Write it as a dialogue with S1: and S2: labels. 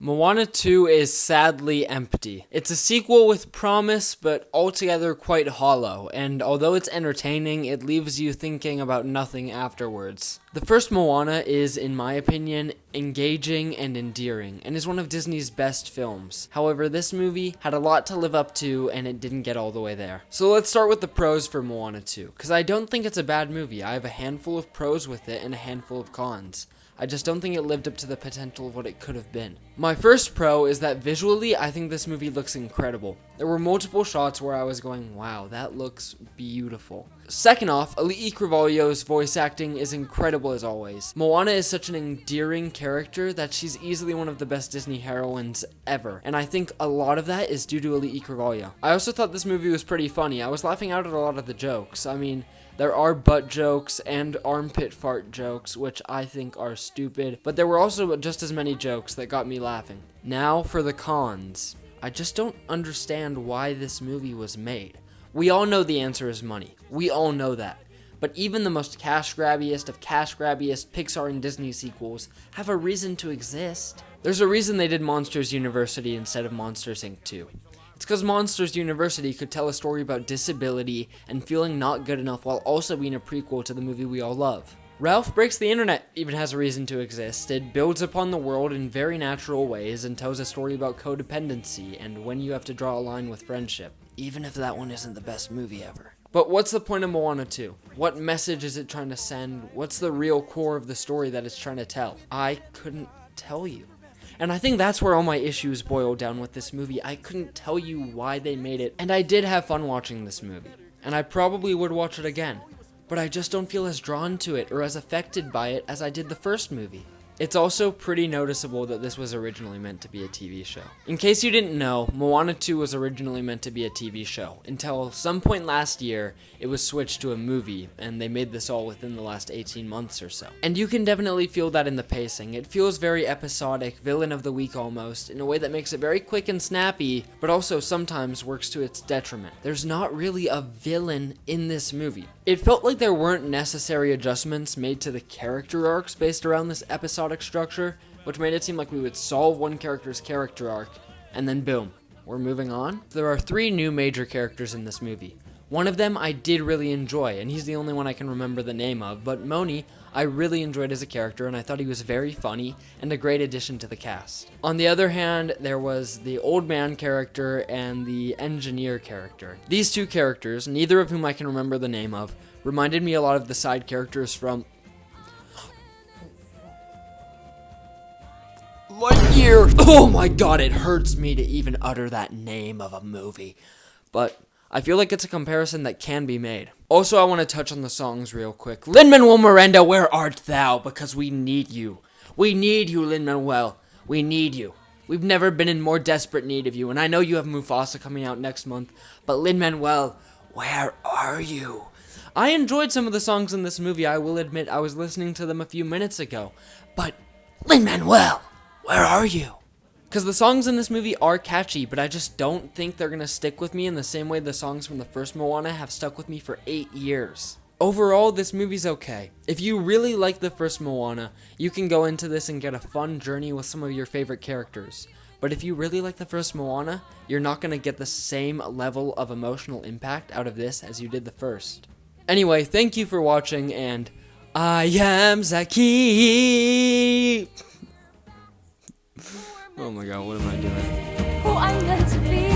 S1: Moana 2 is sadly empty. It's a sequel with promise, but altogether quite hollow, and although it's entertaining, it leaves you thinking about nothing afterwards. The first Moana is, in my opinion, engaging and endearing, and is one of Disney's best films. However, this movie had a lot to live up to, and it didn't get all the way there. So let's start with the pros for Moana 2, because I don't think it's a bad movie. I have a handful of pros with it and a handful of cons. I just don't think it lived up to the potential of what it could have been. My first pro is that visually, I think this movie looks incredible. There were multiple shots where I was going, wow, that looks beautiful. Second off, Auli'i Cravalho's voice acting is incredible as always. Moana is such an endearing character that she's easily one of the best Disney heroines ever, and I think a lot of that is due to Auli'i Cravalho. I also thought this movie was pretty funny. I was laughing out at a lot of the jokes. I mean, there are butt jokes and armpit fart jokes, which I think are stupid, but there were also just as many jokes that got me laughing. Now for the cons. I just don't understand why this movie was made. We all know the answer is money. We all know that. But even the most cash-grabbiest of cash-grabbiest Pixar and Disney sequels have a reason to exist. There's a reason they did Monsters University instead of Monsters Inc. 2. It's because Monsters University could tell a story about disability and feeling not good enough while also being a prequel to the movie we all love. Ralph Breaks the Internet even has a reason to exist. It builds upon the world in very natural ways and tells a story about codependency and when you have to draw a line with friendship, even if that one isn't the best movie ever. But what's the point of Moana 2? What message is it trying to send? What's the real core of the story that it's trying to tell? I couldn't tell you. And I think that's where all my issues boil down with this movie. I couldn't tell you why they made it, and I did have fun watching this movie. And I probably would watch it again. But I just don't feel as drawn to it or as affected by it as I did the first movie. It's also pretty noticeable that this was originally meant to be a TV show. In case you didn't know, Moana 2 was originally meant to be a TV show, until some point last year, it was switched to a movie, and they made this all within the last 18 months or so. And you can definitely feel that in the pacing. It feels very episodic, villain of the week almost, in a way that makes it very quick and snappy, but also sometimes works to its detriment. There's not really a villain in this movie. It felt like there weren't necessary adjustments made to the character arcs based around this episodic structure, which made it seem like we would solve one character's character arc, and then boom, we're moving on. There are 3 new major characters in this movie. One of them I did really enjoy, and he's the only one I can remember the name of, but Moni I really enjoyed as a character, and I thought he was very funny and a great addition to the cast. On the other hand, there was the old man character and the engineer character. These 2 characters, neither of whom I can remember the name of, reminded me a lot of the side characters from Lightyear. Oh my god, it hurts me to even utter that name of a movie. But I feel like it's a comparison that can be made. Also, I want to touch on the songs real quick. Lin-Manuel Miranda, where art thou? Because we need you. We need you, Lin-Manuel. We need you. We've never been in more desperate need of you, and I know you have Mufasa coming out next month, but Lin-Manuel, where are you? I enjoyed some of the songs in this movie, I will admit. I was listening to them a few minutes ago, but Lin-Manuel, where are you? Because the songs in this movie are catchy, but I just don't think they're going to stick with me in the same way the songs from the first Moana have stuck with me for 8 years. Overall, this movie's okay. If you really like the first Moana, you can go into this and get a fun journey with some of your favorite characters. But if you really like the first Moana, you're not going to get the same level of emotional impact out of this as you did the first. Anyway, thank you for watching, and I am Zaky! Oh my god, what am I doing?
S2: Who I'm meant to be.